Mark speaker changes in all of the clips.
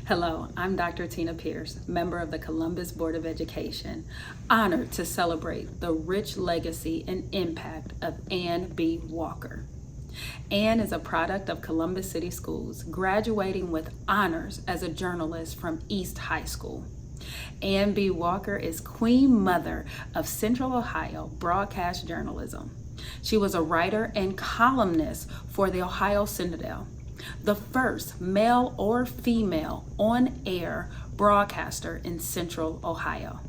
Speaker 1: Hello, I'm Dr. Tina Pierce, member of the Columbus Board of Education, honored to celebrate the rich legacy and impact of Ann B. Walker. Ann is a product of Columbus City Schools, graduating with honors as a journalist from East High School. Ann B. Walker is Queen Mother of Central Ohio broadcast journalism. She was a writer and columnist for the Ohio Sentinel, the first male or female on-air broadcaster in Central Ohio.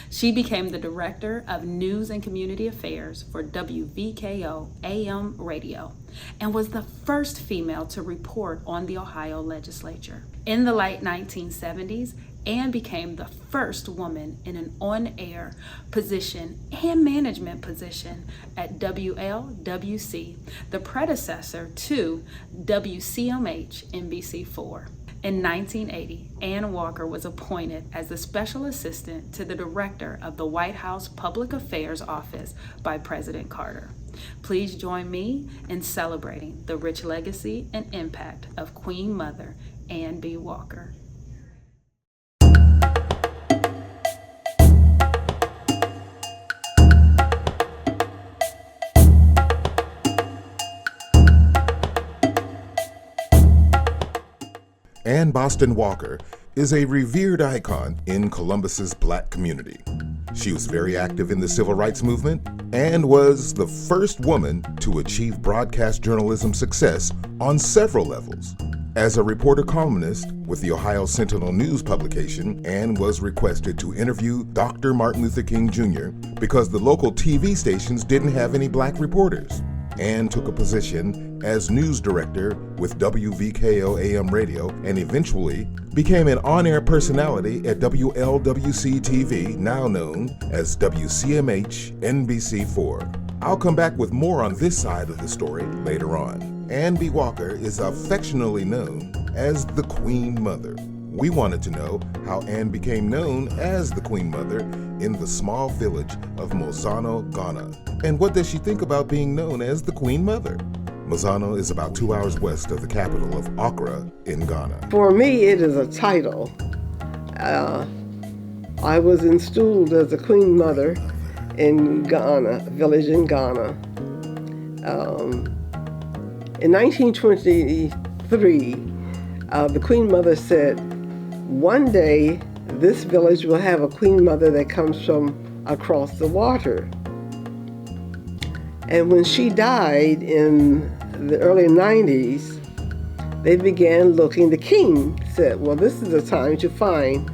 Speaker 1: She became the Director of News and Community Affairs for WVKO AM radio and was the first female to report on the Ohio Legislature. In the late 1970s, Ann became the first woman in an on-air position and management position at WLWC, the predecessor to WCMH NBC4. In 1980, Ann Walker was appointed as the special assistant to the director of the White House Public Affairs Office by President Carter. Please join me in celebrating the rich legacy and impact of Queen Mother Ann B. Walker.
Speaker 2: Ann Boston Walker is a revered icon in Columbus's Black community. She was very active in the civil rights movement and was the first woman to achieve broadcast journalism success on several levels. As a reporter-columnist with the Ohio Sentinel news publication, Ann was requested to interview Dr. Martin Luther King Jr. because the local TV stations didn't have any Black reporters. Ann took a position as news director with WVKO AM radio and eventually became an on-air personality at WLWC TV, now known as WCMH NBC4. I'll come back with more on this side of the story later on. Ann B. Walker is affectionately known as the Queen Mother. We wanted to know how Ann became known as the Queen Mother in the small village of Mozano, Ghana. And what does she think about being known as the Queen Mother? Mozano is about 2 hours west of the capital of Accra in Ghana.
Speaker 3: For me, it is a title. I was installed as a Queen Mother in Ghana, a village in Ghana. In 1923, the Queen Mother said, one day this village will have a Queen Mother that comes from across the water. And when she died in the early 90s, they began looking. The king said, well, this is the time to find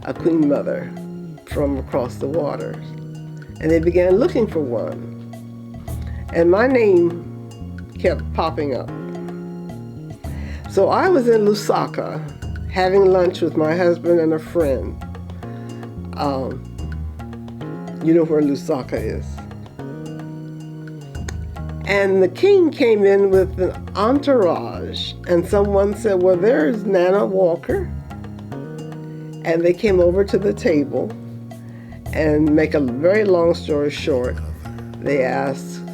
Speaker 3: a Queen Mother from across the water. And they began looking for one. And my name kept popping up. So I was in Lusaka having lunch with my husband and a friend. You know where Lusaka is. And the king came in with an entourage, and someone said, well, there's Nana Walker. And they came over to the table, and make a very long story short, they asked,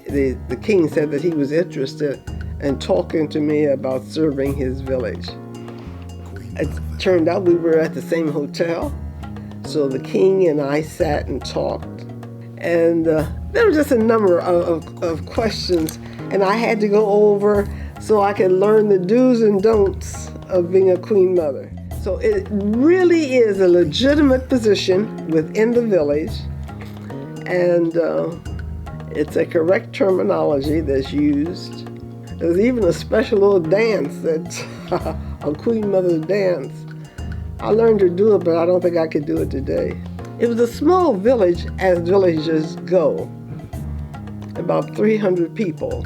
Speaker 3: the king said that he was interested in talking to me about serving his village. It turned out we were at the same hotel, so the king and I sat and talked, and there were just a number of questions, and I had to go over so I could learn the do's and don'ts of being a Queen Mother. So it really is a legitimate position within the village, and it's a correct terminology that's used. There's even a special little dance that's a Queen Mother dance. I learned to do it, but I don't think I could do it today. It was a small village, as villages go, about 300 people.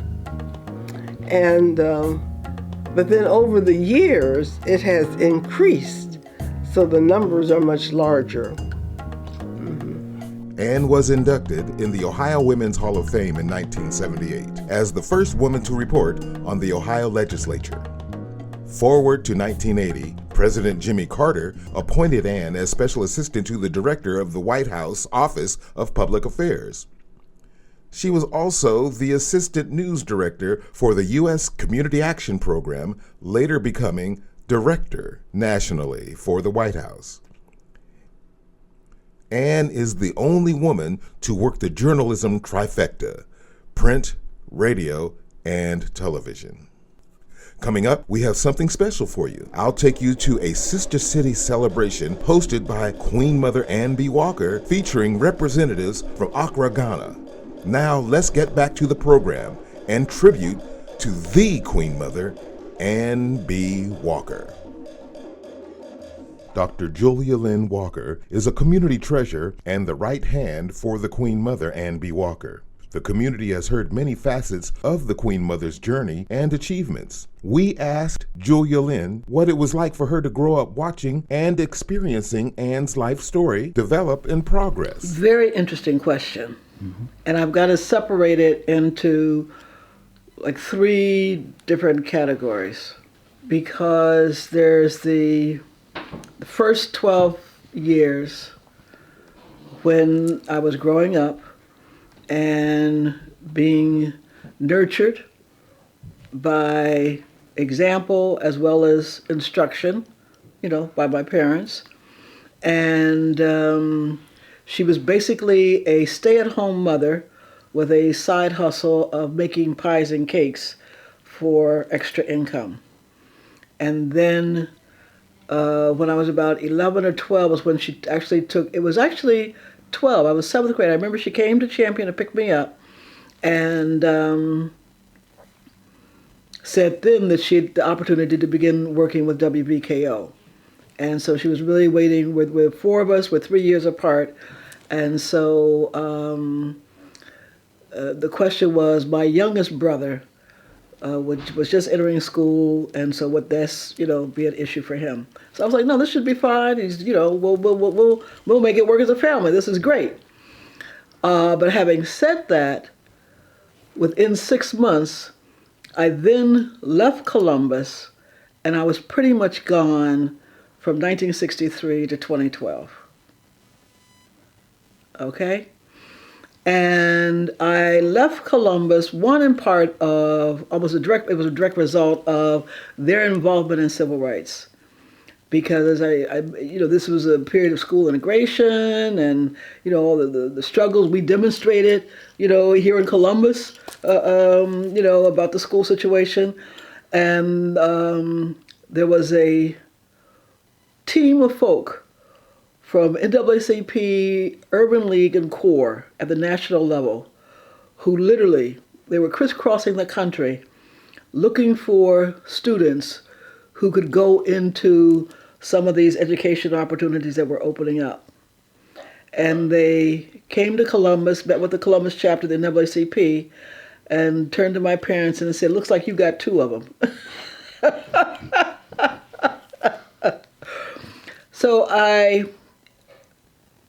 Speaker 3: And but then over the years, it has increased, so the numbers are much larger.
Speaker 2: Ann was inducted in the Ohio Women's Hall of Fame in 1978 as the first woman to report on the Ohio Legislature. Forward to 1980, President Jimmy Carter appointed Ann as special assistant to the director of the White House Office of Public Affairs. She was also the assistant news director for the U.S. Community Action Program, later becoming director nationally for the White House. Anne is the only woman to work the journalism trifecta: print, radio, and television. Coming up, we have something special for you. I'll take you to a Sister City celebration hosted by Queen Mother Anne B. Walker, featuring representatives from Accra, Ghana. Now, let's get back to the program and tribute to the Queen Mother, Anne B. Walker. Dr. Julia Lynn Walker is a community treasure and the right hand for the Queen Mother, Anne B. Walker. The community has heard many facets of the Queen Mother's journey and achievements. We asked Julia Lynn what it was like for her to grow up watching and experiencing Anne's life story develop and progress.
Speaker 4: Very interesting question. And I've got to separate it into like 3 different categories, because there's the first 12 years when I was growing up and being nurtured by example as well as instruction, by my parents. And she was basically a stay-at-home mother with a side hustle of making pies and cakes for extra income. And then when I was about 11 or 12 was when she actually it was actually 12, I was 7th grade. I remember she came to Champion to pick me up and said then that she had the opportunity to begin working with WBKO. And so she was really waiting with 4 of us, we're 3 years apart. And so the question was, my youngest brother was just entering school, and so would this, be an issue for him? So I was like, no, this should be fine. He's, we'll make it work as a family. This is great. But having said that, within 6 months, I then left Columbus, and I was pretty much gone from 1963 to 2012. Okay? And I left Columbus, one in part of, it was a direct result of their involvement in civil rights. Because this was a period of school integration and, all the struggles we demonstrated, here in Columbus, about the school situation. And there was a team of folk from NAACP, Urban League, and CORE at the national level who they were crisscrossing the country looking for students who could go into some of these education opportunities that were opening up. And they came to Columbus, met with the Columbus chapter of the NAACP, and turned to my parents and said, looks like you got 2 of them. So I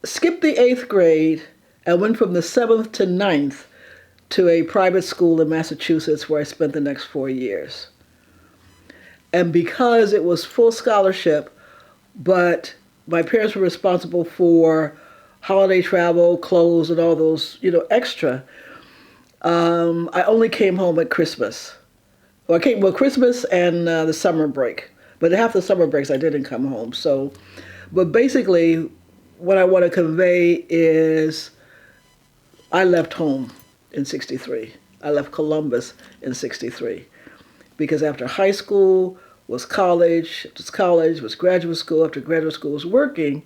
Speaker 4: skipped the 8th grade and went from the 7th to 9th to a private school in Massachusetts where I spent the next 4 years. And because it was full scholarship, but my parents were responsible for holiday travel, clothes, and all those, extra, I only came home at Christmas. Christmas and the summer break. But half the summer breaks I didn't come home. So, but basically, what I want to convey is I left home in 63. I left Columbus in 63. Because after high school was college, was graduate school, after graduate school was working.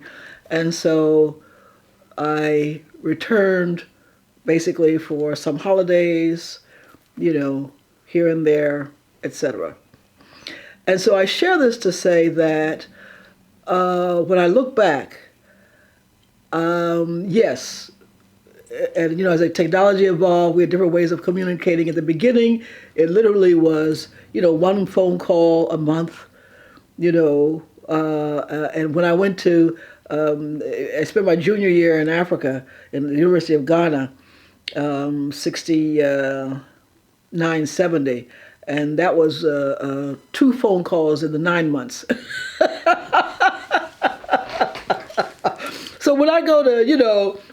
Speaker 4: And so I returned basically for some holidays, here and there, etc. And so I share this to say that when I look back, yes, and as the technology evolved, we had different ways of communicating. At the beginning, it literally was, 1 phone call a month, and when I went to, I spent my junior year in Africa in the University of Ghana, 69, 70, and that was 2 phone calls in the 9 months. So when I go to,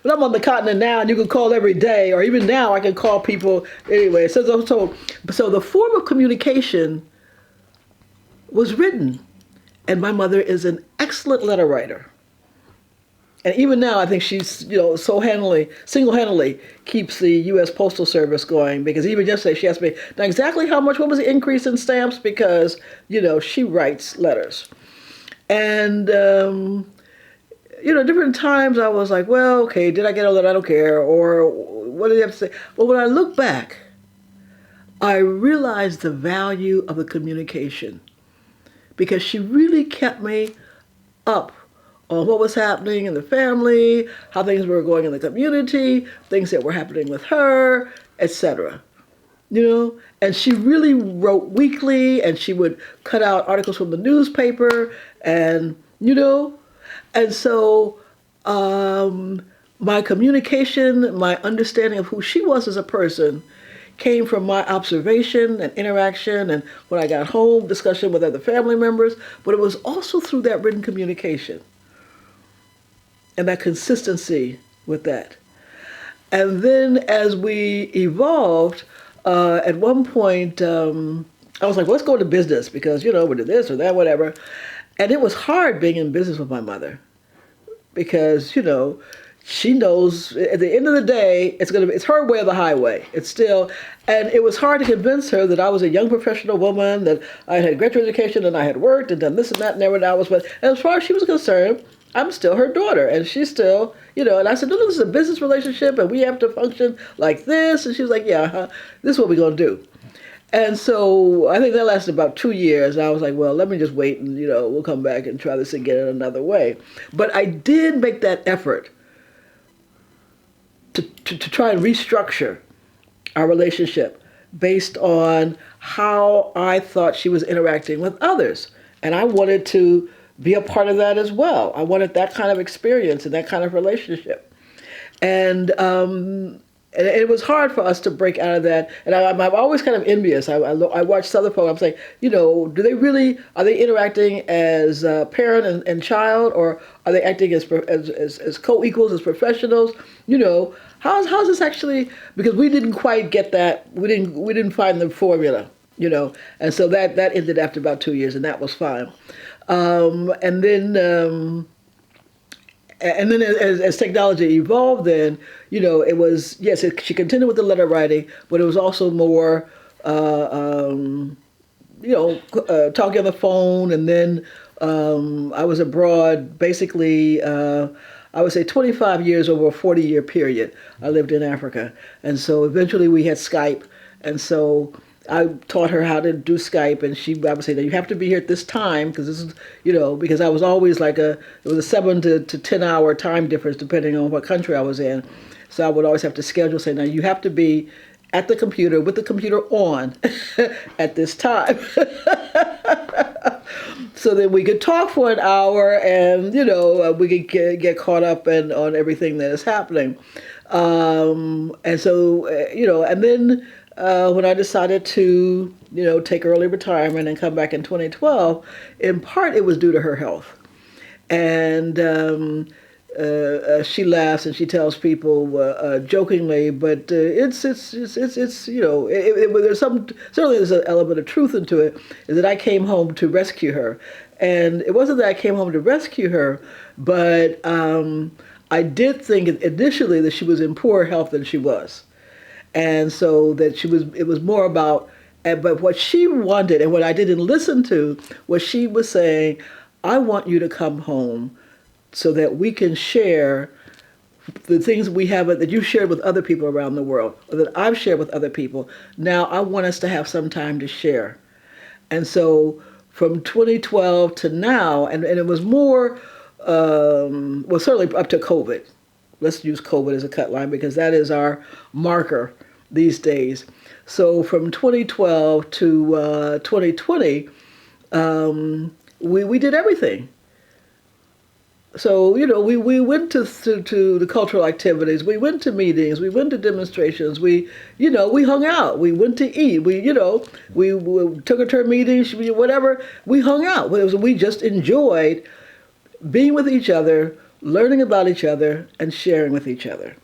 Speaker 4: when I'm on the continent now and you can call every day, or even now I can call people anyway. So the form of communication was written. And my mother is an excellent letter writer. And even now, I think she's, single-handedly keeps the U.S. Postal Service going, because even yesterday she asked me, now exactly what was the increase in stamps? Because, she writes letters. And, different times I was like, well, okay, did I get a letter? I don't care. Or what did you have to say? But when I look back, I realized the value of the communication, because she really kept me up on what was happening in the family, how things were going in the community, things that were happening with her, etc. And she really wrote weekly, and she would cut out articles from the newspaper, and so my communication, my understanding of who she was as a person came from my observation and interaction, and when I got home, discussion with other family members, but it was also through that written communication and that consistency with that. And then as we evolved, at one point, I was like, let's go into business, because, we did this or that, whatever. And it was hard being in business with my mother, because, she knows at the end of the day, it's her way or the highway. It's still, and it was hard to convince her that I was a young professional woman, that I had graduate education and I had worked and done this and that and everything else. But as far as she was concerned, I'm still her daughter, and she's still, and I said, no, this is a business relationship, and we have to function like this. And she was like, yeah, this is what we're going to do. And so I think that lasted about 2 years. And I was like, well, let me just wait, and, we'll come back and try this again in another way. But I did make that effort to try and restructure our relationship based on how I thought she was interacting with others. And I wanted to be a part of that as well. I wanted that kind of experience and that kind of relationship. And it was hard for us to break out of that. And I'm always kind of envious. I watch Southern folk. I'm saying, are they interacting as parent and child, or are they acting as co-equals, as professionals? How's this actually? Because we didn't quite get that. We didn't find the formula. And so that ended after about 2 years, and that was fine. And then as technology evolved, then, it was, yes, she continued with the letter writing, but it was also more, talking on the phone. And then I was abroad, basically, I would say 25 years over a 40-year period. I lived in Africa. And so eventually we had Skype. And so I taught her how to do Skype, and I would say that you have to be here at this time, because this is, because I was always it was a 7 to 10 hour time difference depending on what country I was in. So I would always have to schedule, say, now you have to be at the computer with the computer on at this time. So that we could talk for an hour, and, we could get caught up on everything that is happening. And so, and then, when I decided to, take early retirement and come back in 2012, in part it was due to her health. And she laughs and she tells people jokingly, but there's an element of truth into it, is that I came home to rescue her. And it wasn't that I came home to rescue her, but I did think initially that she was in poorer health than she was. And so that it was more about, but what she wanted and what I didn't listen to was she was saying, I want you to come home so that we can share the things we have that you shared with other people around the world, or that I've shared with other people. Now I want us to have some time to share. And so from 2012 to now, and it was more, certainly up to COVID. Let's use COVID as a cut line, because that is our marker these days. So from 2012 to 2020, we did everything. So, we went to the cultural activities, we went to meetings, we went to demonstrations, we hung out, we went to eat, we took her to her meetings, whatever, we hung out. We just enjoyed being with each other, learning about each other, and sharing with each other.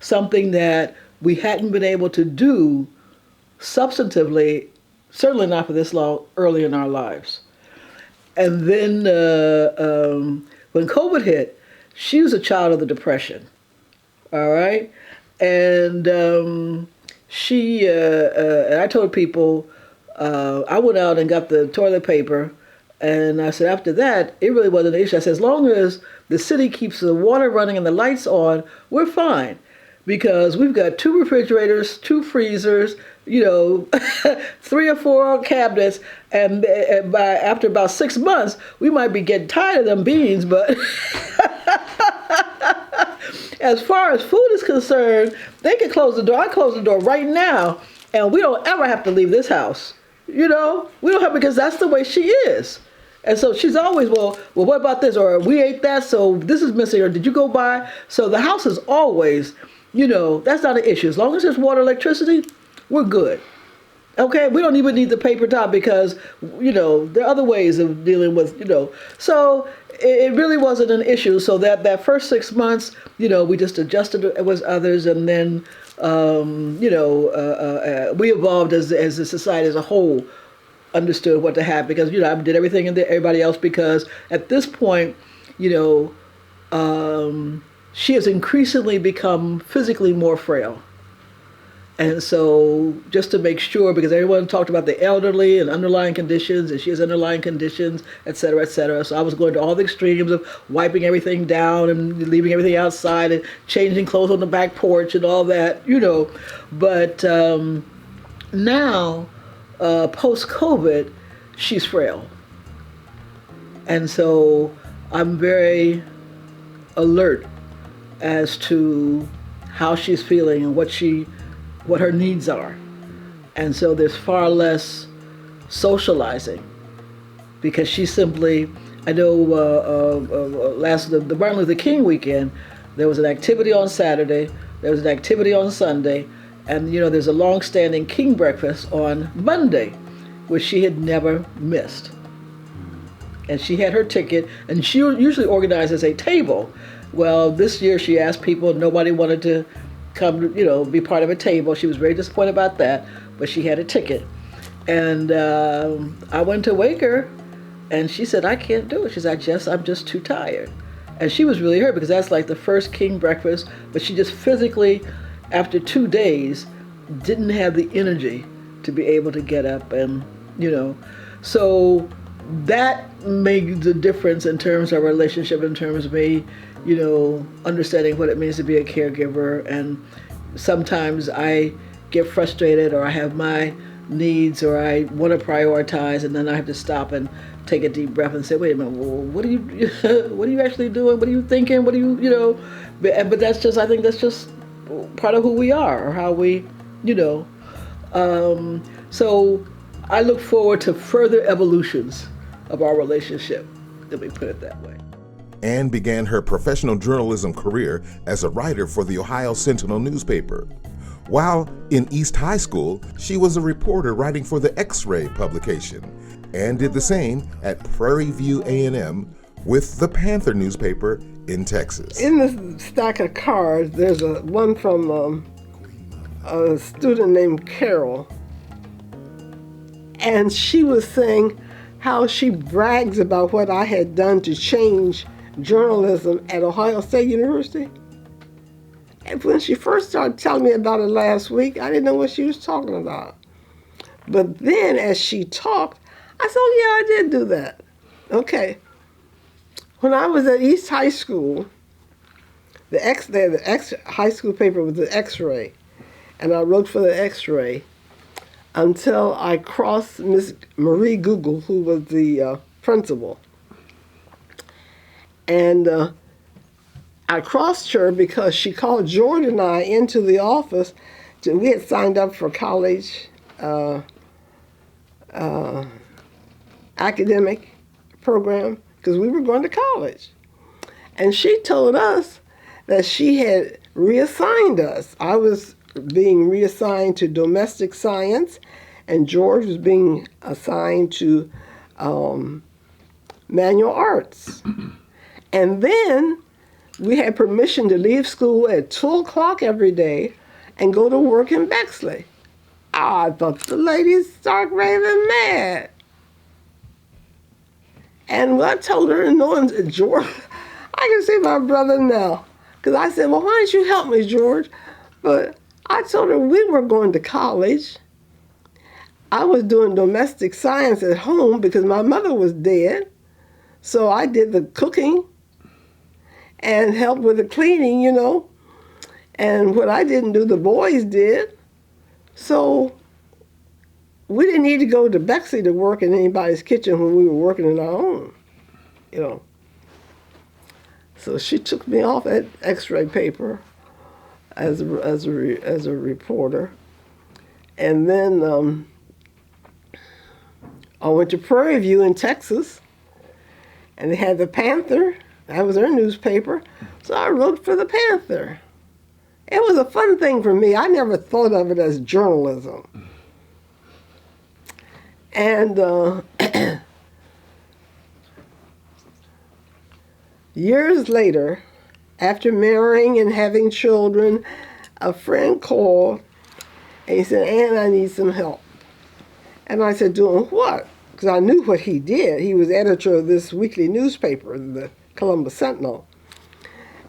Speaker 4: Something that we hadn't been able to do substantively, certainly not for this long, early in our lives. And then when COVID hit, she was a child of the Depression. All right, and and I told people, I went out and got the toilet paper, and I said after that, it really wasn't an issue. I said as long as the city keeps the water running and the lights on, we're fine, because we've got 2 refrigerators, 2 freezers, 3 or 4 cabinets, and after about 6 months, we might be getting tired of them beans, but. As far as food is concerned, they can close the door. I close the door right now, and we don't ever have to leave this house. We don't have, because that's the way she is. And so she's always, well, what about this? Or we ate that, so this is missing. Or did you go by? So the house is always, that's not an issue. As long as there's water, electricity, we're good. Okay, we don't even need the paper towel because, there are other ways of dealing with, So it really wasn't an issue. So that first 6 months, we just adjusted with others, and then, we evolved as a society as a whole, understood what to have, because, I did everything and everybody else, because at this point, she has increasingly become physically more frail. And so just to make sure, because everyone talked about the elderly and underlying conditions, and she has underlying conditions, et cetera, et cetera. So I was going to all the extremes of wiping everything down and leaving everything outside and changing clothes on the back porch and all that, But now, post-COVID, she's frail. And so I'm very alert as to how she's feeling and what her needs are. And so there's far less socializing, because she simply, I know the Martin Luther King weekend, there was an activity on Saturday, there was an activity on Sunday, and there's a long-standing King breakfast on Monday, which she had never missed. And she had her ticket, and she usually organizes a table. Well, this year she asked people, nobody wanted to come, be part of a table. She was very disappointed about that, but she had a ticket. And I went to wake her, and she said, I can't do it. She said, I'm just too tired. And she was really hurt, because that's like the first King breakfast, but she just physically, after 2 days, didn't have the energy to be able to get up, and, So that made the difference in terms of our relationship, in terms of me, understanding what it means to be a caregiver. And sometimes I get frustrated, or I have my needs, or I want to prioritize, and then I have to stop and take a deep breath and say, wait a minute, well, what are you actually doing? What are you thinking? What are you, but that's just, I think that's just part of who we are, or how we, So I look forward to further evolutions of our relationship, let me put it that way.
Speaker 2: Anne began her professional journalism career as a writer for the Ohio Sentinel newspaper. While in East High School, she was a reporter writing for the X-Ray publication, and did the same at Prairie View A&M with the Panther newspaper in Texas.
Speaker 3: In this stack of cards, there's one from a student named Carol, and she was saying how she brags about what I had done to change journalism at Ohio State University. And when she first started telling me about it last week, I didn't know what she was talking about. But then as she talked, I said, oh yeah, I did do that. Okay. When I was at East High School, the high school paper was the X-Ray, and I wrote for the X-Ray until I crossed Miss Marie Google, who was the principal. And I crossed her because she called George and I into the office. We had signed up for college academic program because we were going to college. And she told us that she had reassigned us. I was being reassigned to domestic science, and George was being assigned to manual arts. And then we had permission to leave school at 2 o'clock every day and go to work in Bexley. I thought the ladies stark raving mad. And I told her, and knowing George, I can see my brother now. Because I said, well, why don't you help me, George? But I told her we were going to college. I was doing domestic science at home because my mother was dead. So I did the cooking and helped with the cleaning, you know. And what I didn't do, the boys did. So we didn't need to go to Bexley to work in anybody's kitchen when we were working in our own, you know. So she took me off at X-ray paper as a reporter. And then I went to Prairie View in Texas, and they had the Panther. That was their newspaper. So I wrote for the Panther. It was a fun thing for me. I never thought of it as journalism. And years later, after marrying and having children, a friend called and he said, Ann, I need some help. And I said, doing what? Because I knew what he did. He was editor of this weekly newspaper, the Columbus Sentinel.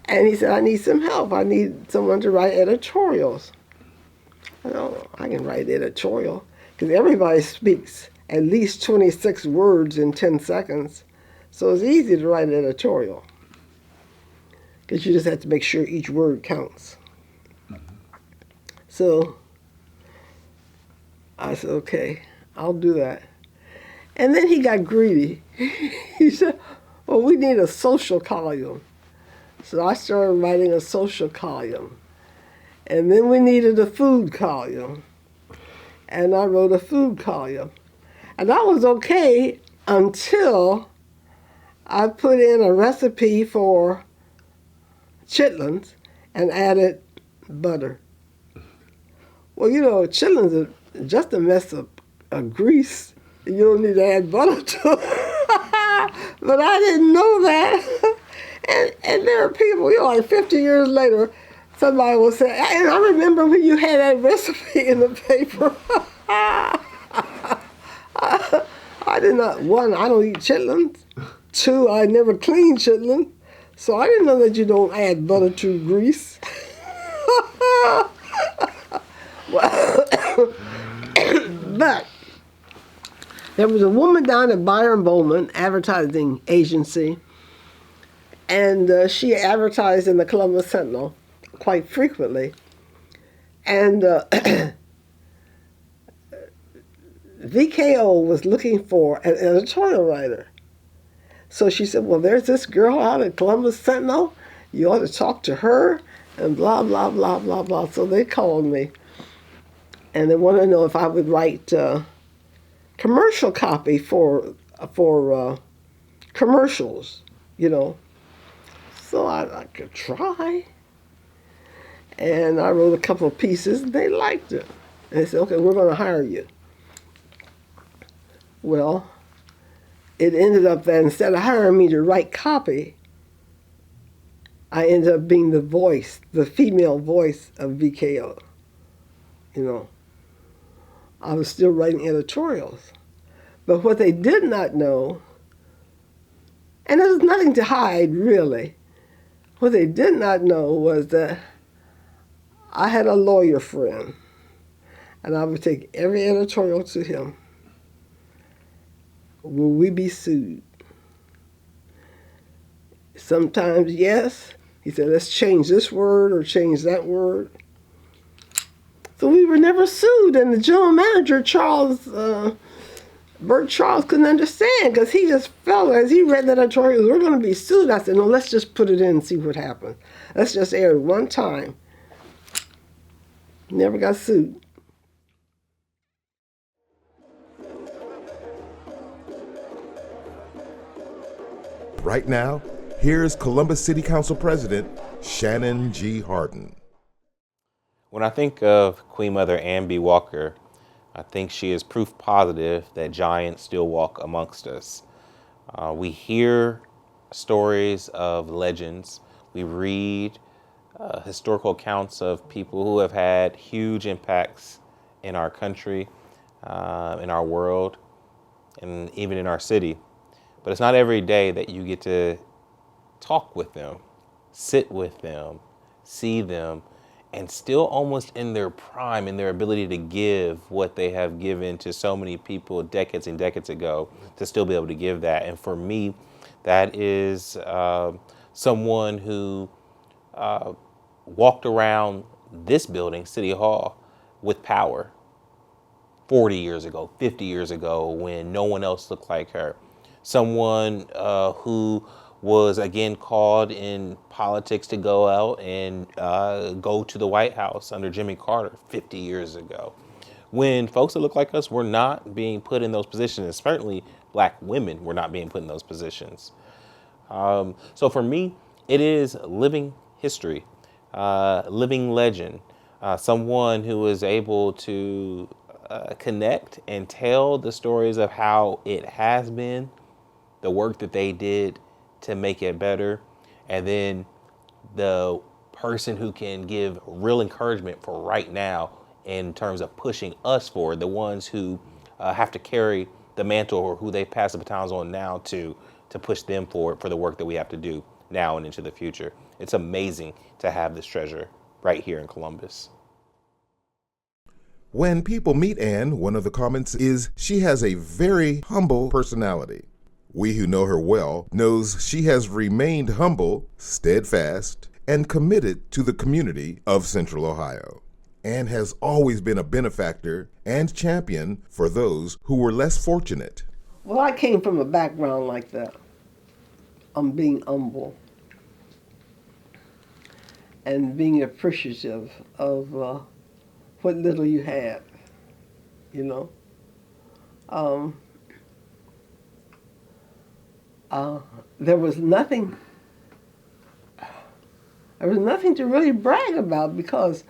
Speaker 3: And he said, I need some help. I need someone to write editorials. I know, I can write editorial. Because everybody speaks at least 26 words in 10 seconds. So it's easy to write an editorial. Because you just have to make sure each word counts. So I said, okay, I'll do that. And then he got greedy. He said, well, we need a social column. So I started writing a social column. And then we needed a food column. And I wrote a food column. And that was okay until I put in a recipe for chitlins and added butter. Well, you know, chitlins are just a mess of grease. You don't need to add butter to it. But I didn't know that. And there are people, you know, like 50 years later, somebody will say, and I remember when you had that recipe in the paper. I did not, one, I don't eat chitlins. Two, I never cleaned chitlins. So I didn't know that you don't add butter to grease. But there was a woman down at Byron Bowman advertising agency, and she advertised in the Columbus Sentinel quite frequently. And VKO was looking for an editorial writer. So she said, well, there's this girl out at Columbus Sentinel. You ought to talk to her, and blah, blah, blah, blah, blah. So they called me, and they wanted to know if I would write commercial copy for commercials, you know. So I could try. And I wrote a couple of pieces, and they liked it. And they said, okay, we're going to hire you. Well, it ended up that instead of hiring me to write copy, I ended up being the voice, the female voice of VKO. You know, I was still writing editorials. But what they did not know, and there was nothing to hide really, what they did not know was that I had a lawyer friend, and I would take every editorial to him. Will we be sued? Sometimes yes. He said, let's change this word or change that word. So we were never sued, and the general manager, Bert Charles, couldn't understand because he just felt, as he read that editorial, we're going to be sued. I said, no, let's just put it in and see what happens. Let's just air it one time. Never got sued.
Speaker 2: Right now, here's Columbus City Council President Shannon G. Harden.
Speaker 5: When I think of Queen Mother Ann B. Walker, I think she is proof positive that giants still walk amongst us. We hear stories of legends. We read historical accounts of people who have had huge impacts in our country, in our world, and even in our city. But it's not every day that you get to talk with them, sit with them, see them, and still almost in their prime, in their ability to give what they have given to so many people decades and decades ago, to still be able to give that. And for me, that is someone who walked around this building, City Hall, with power 40 years ago, 50 years ago, when no one else looked like her. Someone who was again called in politics to go out and go to the White House under Jimmy Carter 50 years ago, when folks that look like us were not being put in those positions, and certainly black women were not being put in those positions. So for me, it is living history, living legend, someone who is able to connect and tell the stories of how it has been, the work that they did to make it better, and then the person who can give real encouragement for right now in terms of pushing us forward, the ones who have to carry the mantle or who they pass the batons on now to push them forward for the work that we have to do now and into the future. It's amazing to have this treasure right here in Columbus.
Speaker 2: When people meet Anne, one of the comments is she has a very humble personality. We who know her well knows she has remained humble, steadfast, and committed to the community of Central Ohio. Anne has always been a benefactor and champion for those who were less fortunate.
Speaker 3: Well, I came from a background like that. I'm being humble and being appreciative of what little you had, you know. There was nothing to really brag about because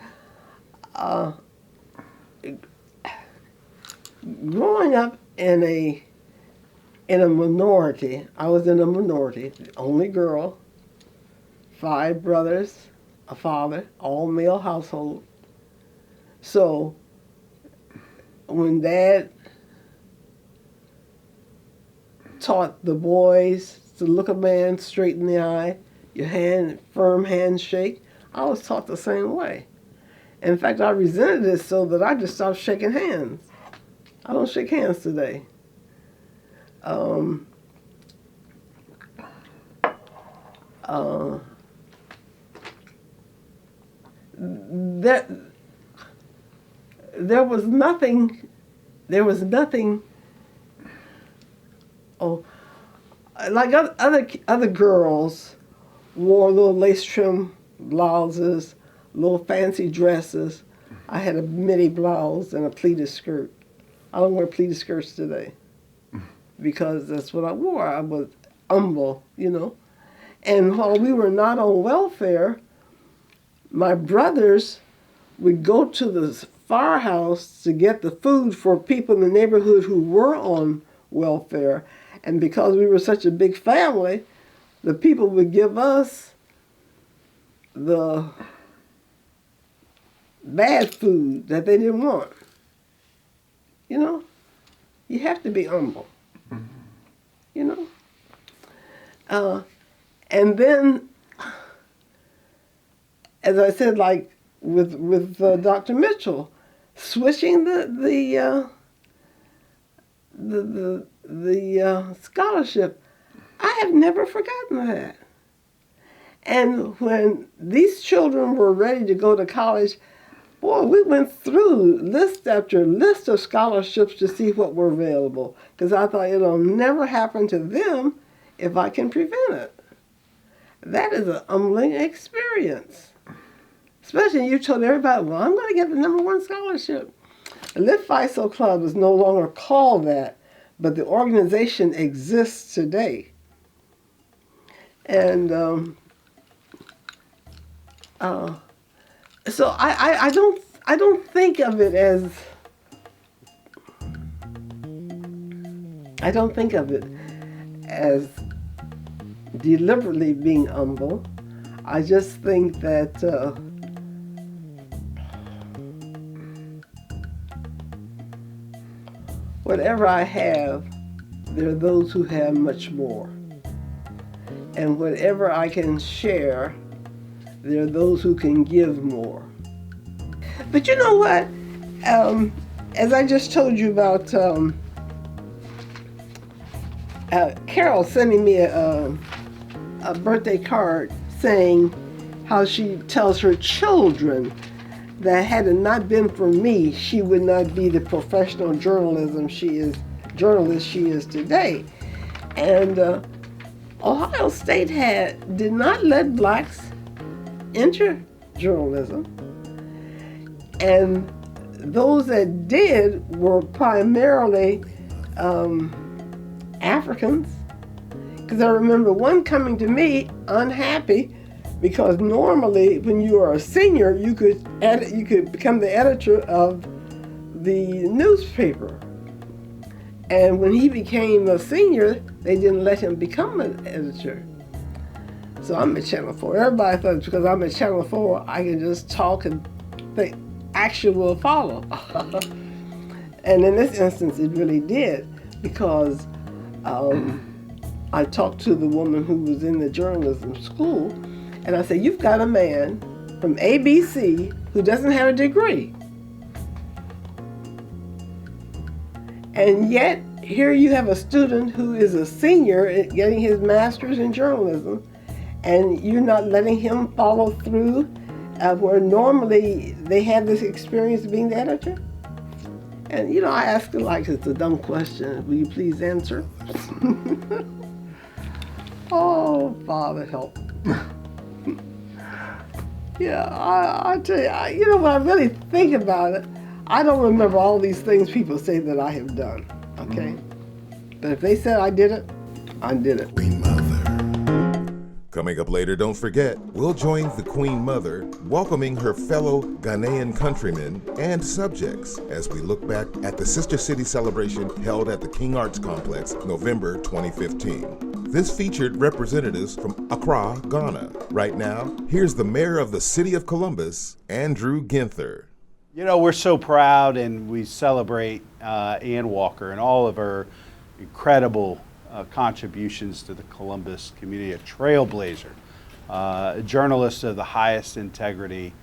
Speaker 3: growing up in a minority, I was in a minority, the only girl, 5 brothers, a father, all male household. So when Dad taught the boys to look a man straight in the eye, your hand, firm handshake, I was taught the same way. In fact, I resented it so that I just stopped shaking hands. I don't shake hands today. There was nothing. Oh, like other girls wore little lace trim blouses, little fancy dresses. I had a midi blouse and a pleated skirt. I don't wear pleated skirts today because that's what I wore. I was humble, you know. And while we were not on welfare, my brothers would go to the firehouse to get the food for people in the neighborhood who were on welfare. And because we were such a big family, the people would give us the bad food that they didn't want. You know, you have to be humble. You know, and then, as I said, like with Dr. Mitchell, switching the scholarship, I have never forgotten that. And when these children were ready to go to college, boy, we went through list after list of scholarships to see what were available, because I thought it'll never happen to them if I can prevent it. That is an humbling experience. Especially you told everybody, well, I'm going to get the #1 scholarship. The Lift FISO Club is no longer called that, but the organization exists today. And so I don't think of it as deliberately being humble. I just think that whatever I have there are those who have much more. And whatever I can share, there are those who can give more. But you know what? As I just told you about Carol sending me a birthday card saying how she tells her children that had it not been for me, she would not be the professional journalist she is today. And Ohio State did not let blacks enter journalism. And those that did were primarily Africans. Because I remember one coming to me unhappy because normally when you are a senior, you could become the editor of the newspaper. And when he became a senior, they didn't let him become an editor. So I'm at Channel 4. Everybody thought because I'm at Channel 4, I can just talk and the action will follow. And in this instance, it really did, because I talked to the woman who was in the journalism school, and I said, you've got a man from ABC who doesn't have a degree. And yet, here you have a student who is a senior getting his master's in journalism, and you're not letting him follow through where normally they have this experience of being the editor? And you know, I asked her like it's a dumb question. Will you please answer? Oh, Father help. Yeah, I tell you, you know, when I really think about it, I don't remember all these things people say that I have done, okay? But if they said I did it, I did it.
Speaker 2: Queen Mother. Coming up later, don't forget, we'll join the Queen Mother welcoming her fellow Ghanaian countrymen and subjects as we look back at the Sister City celebration held at the King Arts Complex, November 2015. This featured representatives from Accra, Ghana. Right now, here's the mayor of the city of Columbus, Andrew Ginther.
Speaker 6: You know, we're so proud and we celebrate Ann Walker and all of her incredible contributions to the Columbus community, a trailblazer, a journalist of the highest integrity,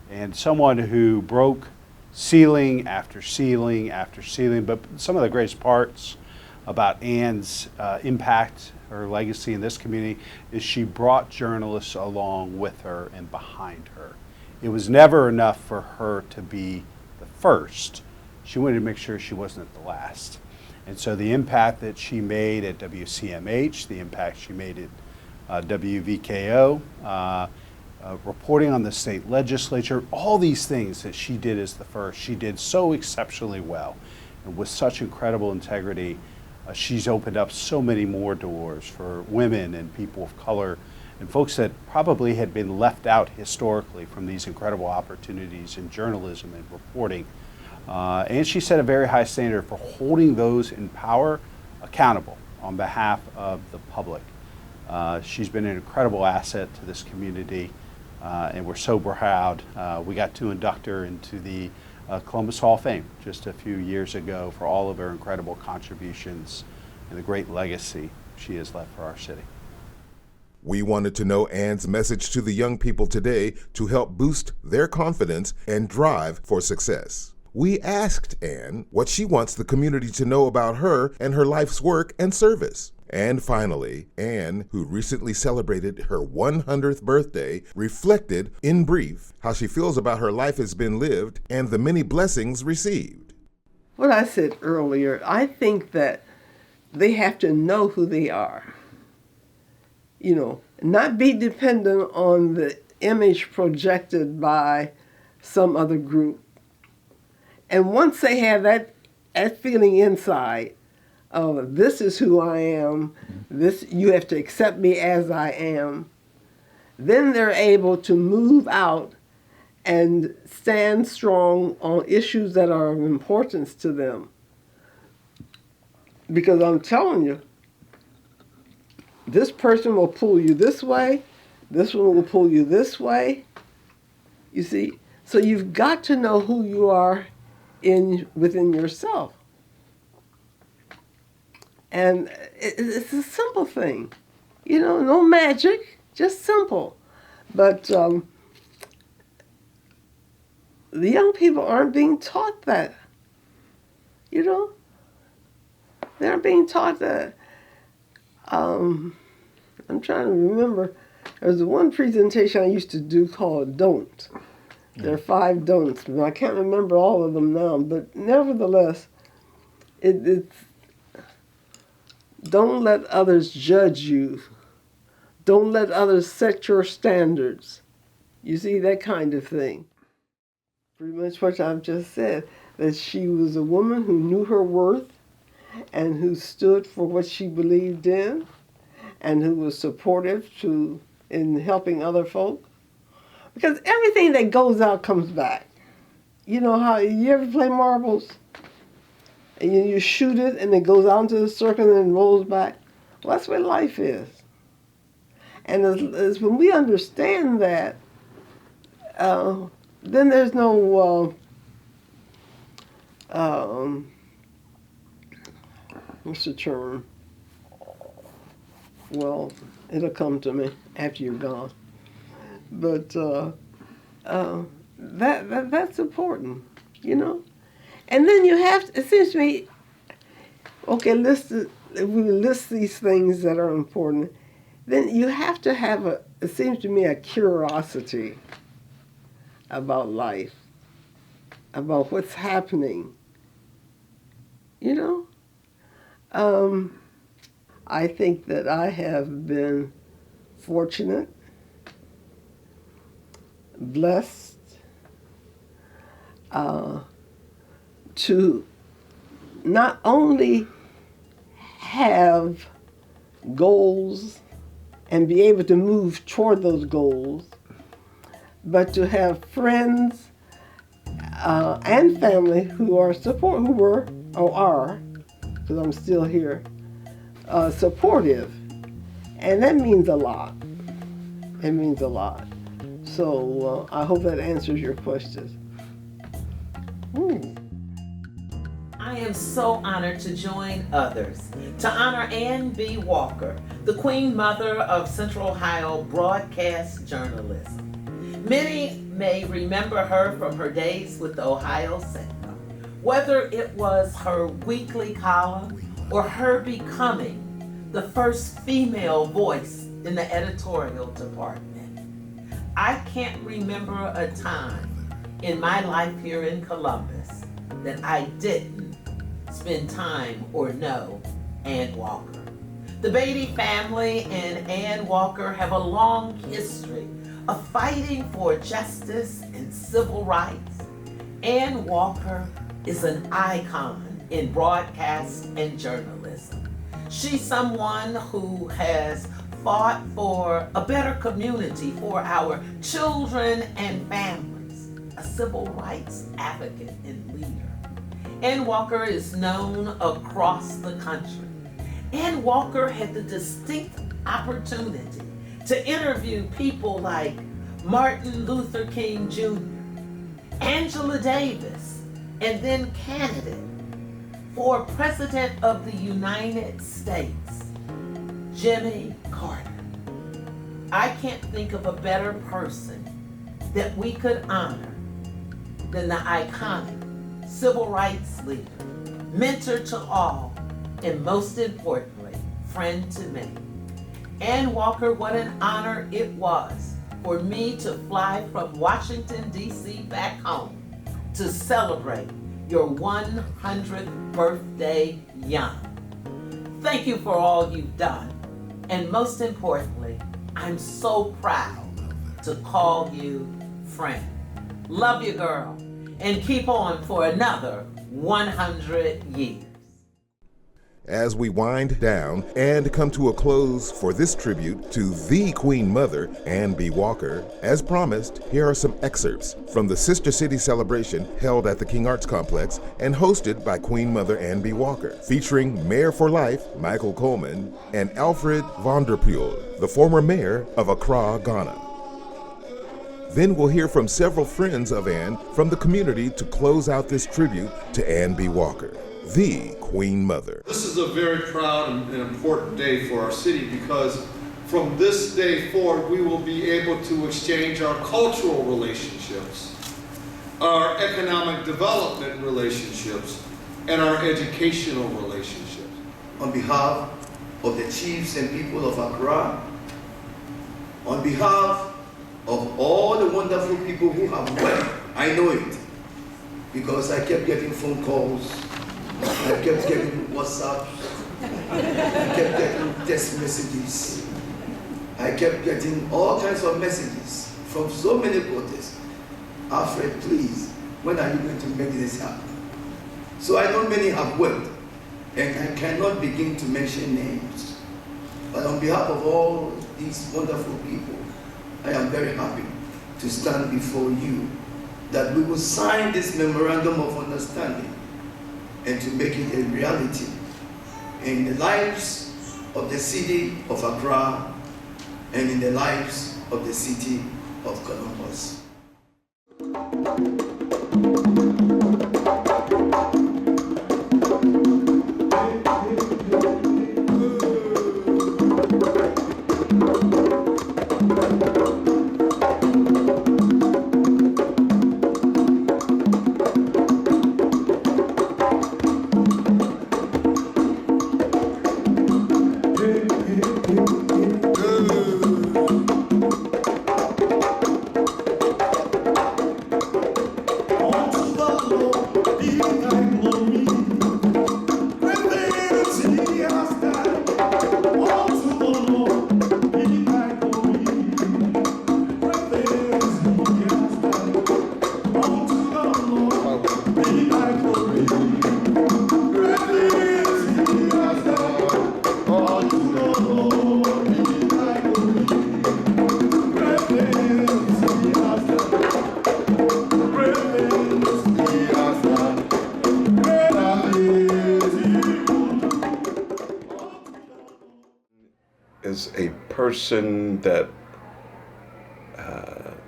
Speaker 6: and someone who broke ceiling after ceiling after ceiling. But some of the greatest parts about Ann's impact, her legacy in this community, is she brought journalists along with her and behind her. It was never enough for her to be the first. She wanted to make sure she wasn't the last. And so the impact that she made at WCMH, the impact she made at WVKO, reporting on the state legislature, all these things that she did as the first, she did so exceptionally well. And with such incredible integrity, she's opened up so many more doors for women and people of color and folks that probably had been left out historically from these incredible opportunities in journalism and reporting. And she set a very high standard for holding those in power accountable on behalf of the public. She's been an incredible asset to this community, and we're so proud. We got to induct her into the Columbus Hall of Fame just a few years ago for all of her incredible contributions and the great legacy she has left for our city.
Speaker 2: We wanted to know Ann's message to the young people today to help boost their confidence and drive for success. We asked Ann what she wants the community to know about her and her life's work and service. And finally, Ann, who recently celebrated her 100th birthday, reflected in brief how she feels about her life has been lived and the many blessings received.
Speaker 3: What I said earlier, I think that they have to know who they are. You know, not be dependent on the image projected by some other group. And once they have that feeling inside of this is who I am, this you have to accept me as I am, then they're able to move out and stand strong on issues that are of importance to them. Because I'm telling you, this person will pull you this way, this one will pull you this way. You see? So you've got to know who you are within yourself. And it's a simple thing, no magic, just simple. But the young people aren't being taught that, They aren't being taught that. I'm trying to remember. There was one presentation I used to do called Don't. There are 5 don'ts, but I can't remember all of them now. But nevertheless, it's don't let others judge you. Don't let others set your standards. You see, that kind of thing. Pretty much what I've just said, that she was a woman who knew her worth and who stood for what she believed in and who was supportive in helping other folk. Because everything that goes out comes back. You know how you ever play marbles? And you shoot it and it goes out into the circle and then rolls back? Well, that's what life is. And as when we understand that, then there's no, what's the term? Well, it'll come to me after you're gone. But that's important, And then you have to, it seems to me, okay, if we list these things that are important, then you have to have it seems to me, a curiosity about life, about what's happening, I think that I have been fortunate, blessed, to not only have goals and be able to move toward those goals, but to have friends and family who are because I'm still here, supportive. And that means a lot. It means a lot. So I hope that answers your questions.
Speaker 7: I am so honored to join others to honor Ann B. Walker, the Queen Mother of Central Ohio broadcast journalism. Many may remember her from her days with the Ohio Sentinel, whether it was her weekly column or her becoming the first female voice in the editorial department. I can't remember a time in my life here in Columbus that I didn't spend time or know Ann Walker. The Beatty family and Ann Walker have a long history of fighting for justice and civil rights. Ann Walker is an icon in broadcast and journalism. She's someone who has fought for a better community for our children and families, a civil rights advocate and leader. Ann Walker is known across the country. Ann Walker had the distinct opportunity to interview people like Martin Luther King Jr., Angela Davis, and then candidate for President of the United States, Jimmy Carter. I can't think of a better person that we could honor than the iconic civil rights leader, mentor to all, and most importantly, friend to many. Ann Walker, what an honor it was for me to fly from Washington, D.C. back home to celebrate your 100th birthday young. Thank you for all you've done. And most importantly, I'm so proud to call you friend. Love you, girl. And keep on for another 100 years.
Speaker 2: As we wind down and come to a close for this tribute to the Queen Mother, Ann B. Walker, as promised, here are some excerpts from the Sister City celebration held at the King Arts Complex and hosted by Queen Mother Ann B. Walker, featuring Mayor for Life Michael Coleman and Alfred Vanderpoel, the former mayor of Accra, Ghana. Then we'll hear from several friends of Ann from the community to close out this tribute to Ann B. Walker. the Queen Mother.
Speaker 8: This is a very proud and important day for our city because from this day forward, we will be able to exchange our cultural relationships, our economic development relationships, and our educational relationships.
Speaker 9: On behalf of the chiefs and people of Accra, on behalf of all the wonderful people who have worked, I know it, because I kept getting phone calls, I kept getting WhatsApp, I kept getting text messages, I kept getting all kinds of messages from so many voters. Alfred, please, when are you going to make this happen? So I know many have worked, and I cannot begin to mention names. But on behalf of all these wonderful people, I am very happy to stand before you that we will sign this memorandum of understanding and to make it a reality in the lives of the city of Accra and in the lives of the city of Columbus.
Speaker 10: Is a person that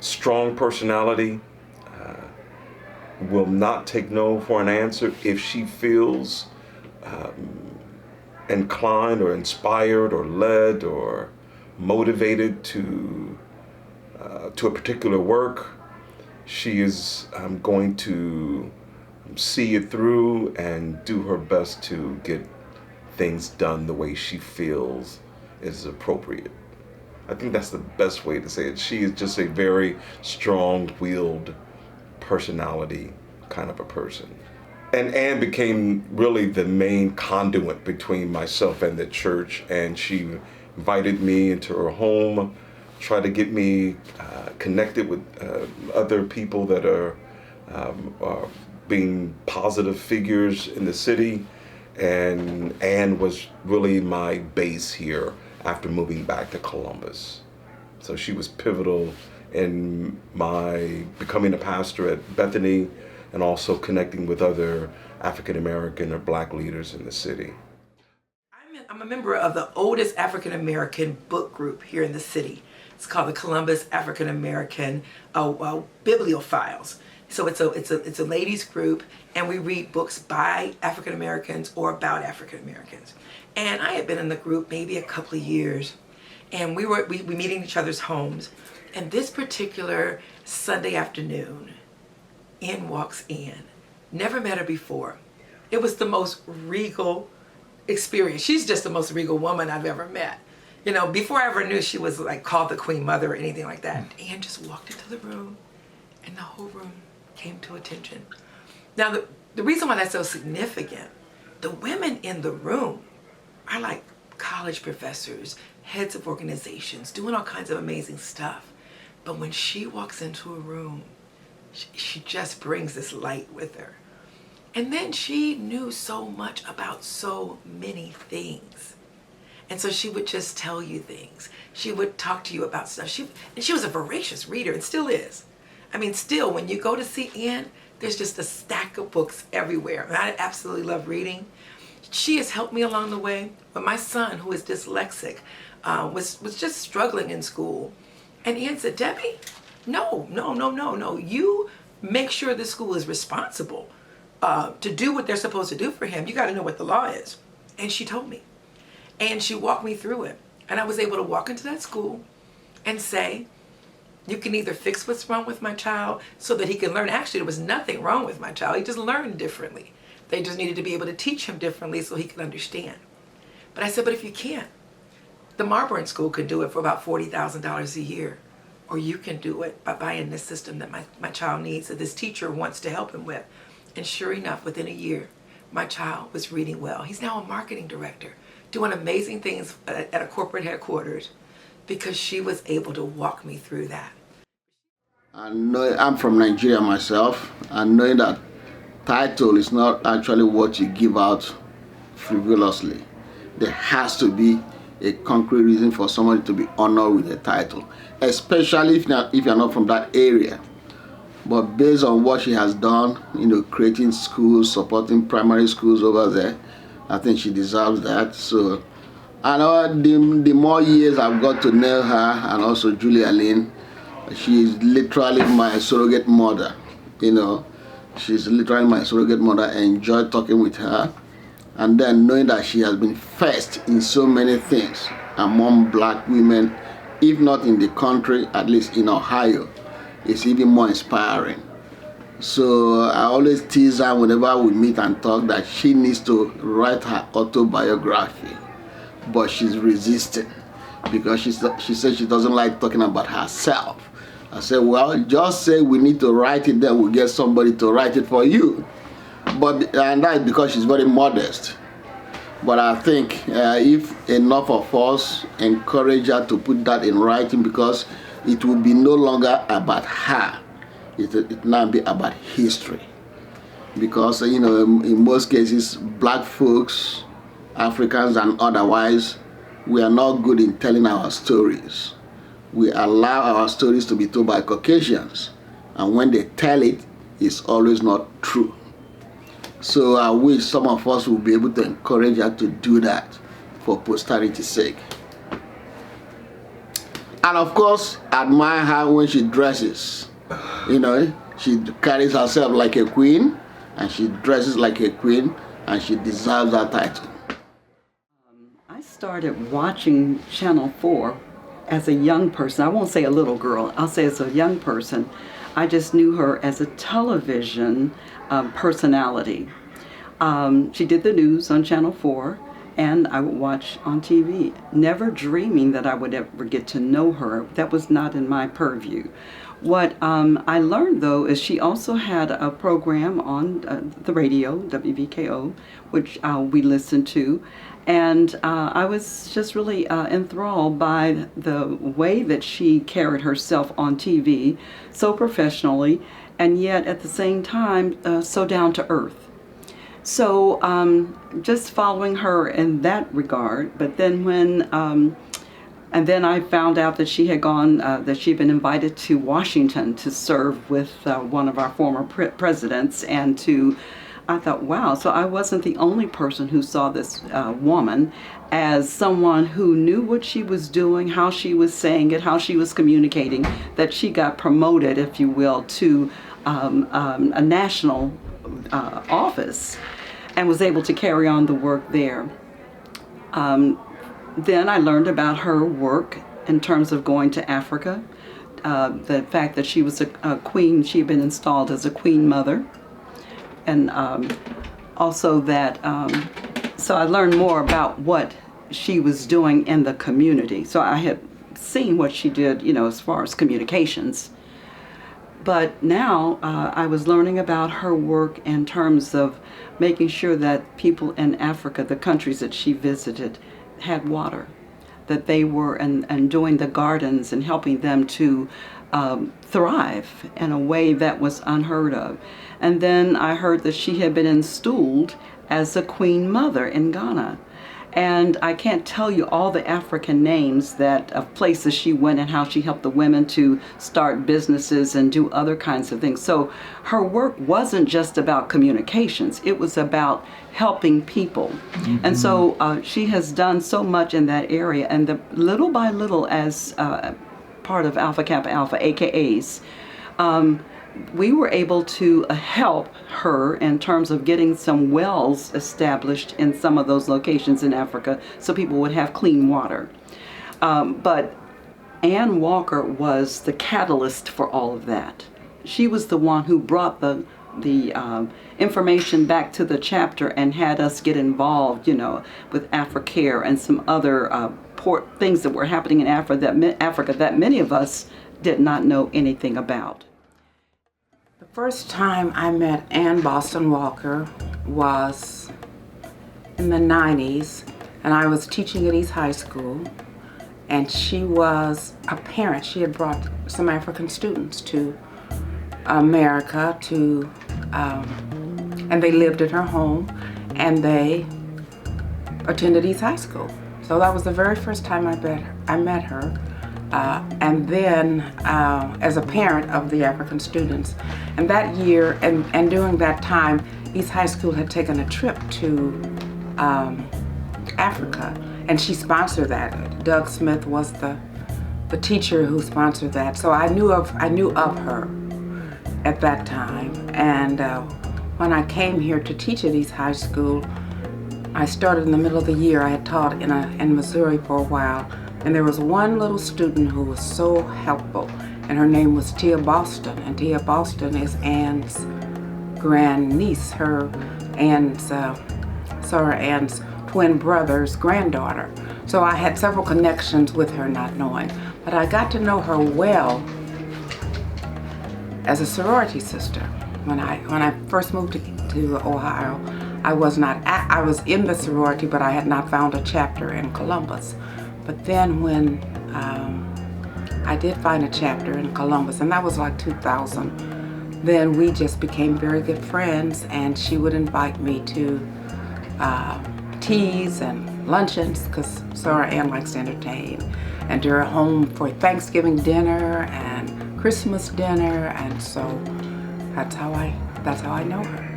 Speaker 10: strong personality, will not take no for an answer if she feels inclined or inspired or led or motivated to a particular work. She is going to see it through and do her best to get things done the way she feels is appropriate. I think that's the best way to say it. She is just a very strong-willed personality kind of a person. And Anne became really the main conduit between myself and the church, and she invited me into her home, tried to get me connected with other people that are being positive figures in the city, and Anne was really my base here after moving back to Columbus. So she was pivotal in my becoming a pastor at Bethany and also connecting with other African American or Black leaders in the city.
Speaker 11: I'm a member of the oldest African American book group here in the city. It's called the Columbus African American Bibliophiles. So it's a ladies group, and we read books by African Americans or about African Americans. And I had been in the group maybe a couple of years, and we meet in each other's homes. And this particular Sunday afternoon, in walks Anne. Never met her before. It was the most regal experience. She's just the most regal woman I've ever met. You know, before I ever knew she was like called the Queen Mother or anything like that, Anne just walked into the room, and the whole room came to attention. Now, the reason why that's so significant, the women in the room are like college professors, heads of organizations, doing all kinds of amazing stuff. But when she walks into a room, she just brings this light with her. And then she knew so much about so many things. And so she would just tell you things. She would talk to you about stuff. And she was a voracious reader, and still is. I mean, still, when you go to see Anne, there's just a stack of books everywhere. And I absolutely love reading. She has helped me along the way. But my son, who is dyslexic, was just struggling in school. And Anne said, Debbie, no. You make sure the school is responsible to do what they're supposed to do for him, you got to know what the law is. And she told me. And she walked me through it. And I was able to walk into that school and say, you can either fix what's wrong with my child so that he can learn. Actually, there was nothing wrong with my child. He just learned differently. They just needed to be able to teach him differently so he could understand. But I said, but if you can't, the Marburn School could do it for about $40,000 a year. Or you can do it by buying this system that my child needs, that this teacher wants to help him with. And sure enough, within a year, my child was reading well. He's now a marketing director, doing amazing things at a corporate headquarters because she was able to walk me through that.
Speaker 12: I'm from Nigeria myself, and knowing that title is not actually what you give out frivolously. There has to be a concrete reason for somebody to be honored with a title, especially if you're not from that area. But based on what she has done, creating schools, supporting primary schools over there, I think she deserves that. So I know the more years I've got to know her, and also Julia Lynn, she is literally my surrogate mother. She's literally my surrogate mother. I enjoy talking with her. And then knowing that she has been first in so many things among black women, if not in the country, at least in Ohio, is even more inspiring. So I always tease her whenever we meet and talk that she needs to write her autobiography, but she's resisting because she says she doesn't like talking about herself. I said, well, just say we need to write it, then we'll get somebody to write it for you. And that's because she's very modest. But I think if enough of us encourage her to put that in writing, because it will be no longer about her. It will now be about history. Because, in most cases, black folks, Africans and otherwise, we are not good in telling our stories. We allow our stories to be told by Caucasians. And when they tell it, it's always not true. So I wish some of us will be able to encourage her to do that for posterity's sake. And of course, admire her when she dresses. She carries herself like a queen, and she dresses like a queen, and she deserves that title.
Speaker 13: I started watching Channel 4 as a young person. I won't say a little girl, I'll say as a young person. I just knew her as a television personality. She did the news on Channel 4, and I would watch on TV, never dreaming that I would ever get to know her. That was not in my purview. What I learned, though, is she also had a program on the radio, WVKO, which we listened to, and I was just really enthralled by the way that she carried herself on TV, so professionally, and yet at the same time, so down to earth. So just following her in that regard, but then and then I found out that she had gone, that she'd been invited to Washington to serve with one of our former presidents, and I thought, wow, so I wasn't the only person who saw this woman as someone who knew what she was doing, how she was saying it, how she was communicating, that she got promoted, if you will, to a national office and was able to carry on the work there. Then I learned about her work in terms of going to Africa, the fact that she was a queen, she had been installed as a queen mother, and also that, so I learned more about what she was doing in the community. So I had seen what she did, as far as communications. But now I was learning about her work in terms of making sure that people in Africa, the countries that she visited, had water, that they were, and doing the gardens and helping them to thrive in a way that was unheard of. And then I heard that she had been installed as a queen mother in Ghana. And I can't tell you all the African names of places she went and how she helped the women to start businesses and do other kinds of things. So her work wasn't just about communications, it was about helping people. Mm-hmm. And so she has done so much in that area, and little by little, as part of Alpha Kappa Alpha, AKAs, we were able to help her in terms of getting some wells established in some of those locations in Africa so people would have clean water. But Ann Walker was the catalyst for all of that. She was the one who brought the information back to the chapter and had us get involved, with AfriCare and some other things that were happening in Africa that many of us did not know anything about.
Speaker 14: The first time I met Ann Boston Walker was in the 90s, and I was teaching at East High School, and she was a parent. She had brought some African students to America and they lived at her home, and they attended East High School. So that was the very first time I met her. And then as a parent of the African students. And that year, and during that time, East High School had taken a trip to Africa, and she sponsored that. Doug Smith was the teacher who sponsored that. So I knew of her at that time. And when I came here to teach at East High School, I started in the middle of the year. I had taught in Missouri for a while. And there was one little student who was so helpful, and her name was Tia Boston. And Tia Boston is Ann's grandniece, Sarah Ann's twin brother's granddaughter. So I had several connections with her, not knowing. But I got to know her well as a sorority sister. When I first moved to Ohio, I was in the sorority, but I had not found a chapter in Columbus. But then when I did find a chapter in Columbus, and that was like 2000, then we just became very good friends, and she would invite me to teas and luncheons, because Sarah Ann likes to entertain, and to her home for Thanksgiving dinner and Christmas dinner, and so that's how I know her.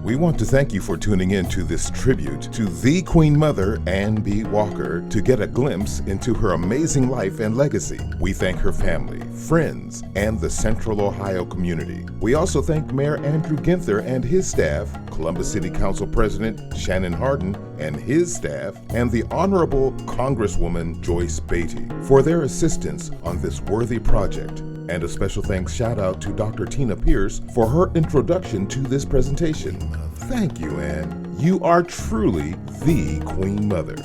Speaker 2: We want to thank you for tuning in to this tribute to the Queen Mother, Ann B. Walker, to get a glimpse into her amazing life and legacy. We thank her family, friends, and the Central Ohio community. We also thank Mayor Andrew Ginther and his staff, Columbus City Council President Shannon Hardin and his staff, and the Honorable Congresswoman Joyce Beatty for their assistance on this worthy project. And a special thanks shout out to Dr. Tina Pierce for her introduction to this presentation. Thank you, Ann. You are truly the Queen Mother.